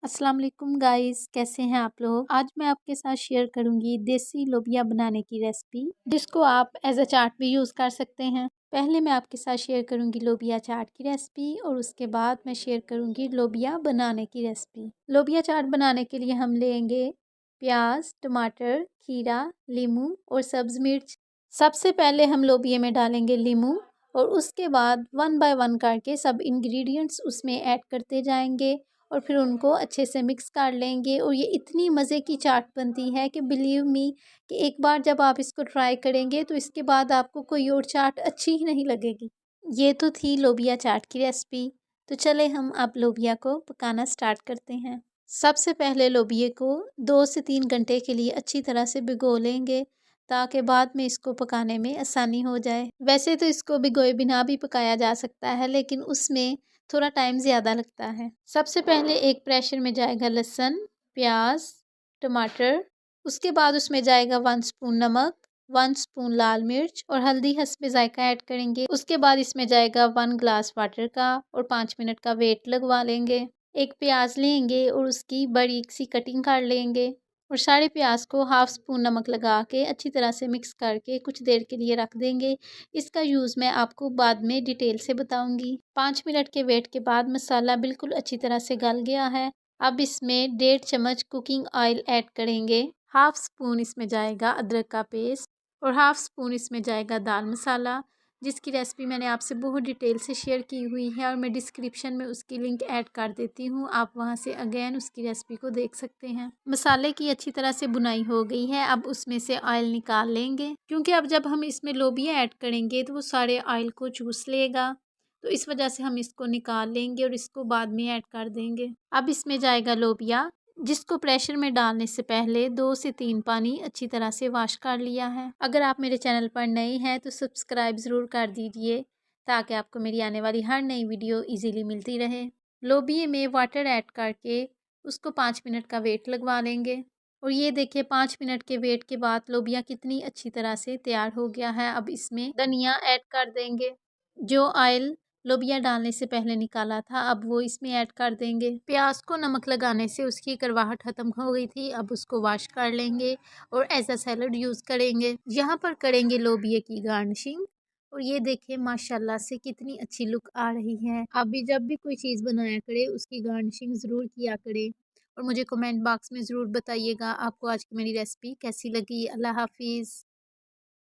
अस्सलाम वालेकुम गाइस, कैसे हैं आप लोग। आज मैं आपके साथ शेयर करूंगी देसी लोबिया बनाने की रेसिपी, जिसको आप एज अ चाट भी यूज़ कर सकते हैं। पहले मैं आपके साथ शेयर करूंगी लोबिया चाट की रेसिपी और उसके बाद मैं शेयर करूंगी लोबिया बनाने की रेसिपी। लोबिया चाट बनाने के लिए हम लेंगे प्याज, टमाटर, खीरा, लीमू और सब्ज़ मिर्च। सबसे पहले हम लोबिया में डालेंगे लीमू और उसके बाद 1 बाय 1 करके सब इंग्रेडिएंट्स उसमें ऐड करते जाएंगे और फिर उनको अच्छे से मिक्स कर लेंगे। और ये इतनी मज़े की चाट बनती है कि बिलीव मी कि एक बार जब आप इसको ट्राई करेंगे तो इसके बाद आपको कोई और चाट अच्छी ही नहीं लगेगी। ये तो थी लोबिया चाट की रेसिपी। तो चले हम अब लोबिया को पकाना स्टार्ट करते हैं। सबसे पहले लोबिया को 2 से 3 घंटे के लिए अच्छी तरह से भिगो लेंगे, ताकि बाद में इसको पकाने में आसानी हो जाए। वैसे तो इसको भिगोए बिना भी पकाया जा सकता है, लेकिन उसमें थोड़ा टाइम ज़्यादा लगता है। सबसे पहले एक प्रेशर में जाएगा लहसुन, प्याज, टमाटर। उसके बाद उसमें जाएगा 1 स्पून नमक, 1 स्पून लाल मिर्च और हल्दी हस्बे जायका ऐड करेंगे। उसके बाद इसमें जाएगा 1 ग्लास वाटर का और 5 मिनट का वेट लगवा लेंगे। एक प्याज लेंगे और उसकी बारीक सी कटिंग कर लेंगे और सारे प्याज को हाफ स्पून नमक लगा के अच्छी तरह से मिक्स करके कुछ देर के लिए रख देंगे। इसका यूज़ मैं आपको बाद में डिटेल से बताऊंगी। 5 मिनट के वेट के बाद मसाला बिल्कुल अच्छी तरह से गल गया है। अब इसमें 1.5 चम्मच कुकिंग ऑयल ऐड करेंगे। हाफ स्पून इसमें जाएगा अदरक का पेस्ट और हाफ स्पून इसमें जाएगा दाल मसाला, जिसकी रेसिपी मैंने आपसे बहुत डिटेल से शेयर की हुई है और मैं डिस्क्रिप्शन में उसकी लिंक ऐड कर देती हूँ। आप वहाँ से अगेन उसकी रेसिपी को देख सकते हैं। मसाले की अच्छी तरह से बुनाई हो गई है। अब उसमें से ऑयल निकाल लेंगे, क्योंकि अब जब हम इसमें लोबिया ऐड करेंगे तो वो सारे ऑयल को चूस लेगा, तो इस वजह से हम इसको निकाल लेंगे और इसको बाद में ऐड कर देंगे। अब इसमें जाएगा लोबिया, जिसको प्रेशर में डालने से पहले 2 से 3 पानी अच्छी तरह से वॉश कर लिया है। अगर आप मेरे चैनल पर नए हैं तो सब्सक्राइब ज़रूर कर दीजिए, ताकि आपको मेरी आने वाली हर नई वीडियो इजीली मिलती रहे। लोबिया में वाटर ऐड करके उसको 5 मिनट का वेट लगवा लेंगे और ये देखिए 5 मिनट के वेट के बाद लोबिया कितनी अच्छी तरह से तैयार हो गया है। अब इसमें धनिया ऐड कर देंगे। जो ऑयल लोबिया डालने से पहले निकाला था, अब वो इसमें ऐड कर देंगे। प्याज को नमक लगाने से उसकी करवाहट ख़त्म हो गई थी। अब उसको वॉश कर लेंगे और एज अ सैलड यूज़ करेंगे। यहाँ पर करेंगे लोबिया की गार्निशिंग और ये देखिए माशाल्लाह से कितनी अच्छी लुक आ रही है। आप भी जब भी कोई चीज़ बनाया करें उसकी गार्निशिंग ज़रूर किया करें और मुझे कमेंट बॉक्स में ज़रूर बताइएगा आपको आज की मेरी रेसिपी कैसी लगी। अल्लाह हाफिज़।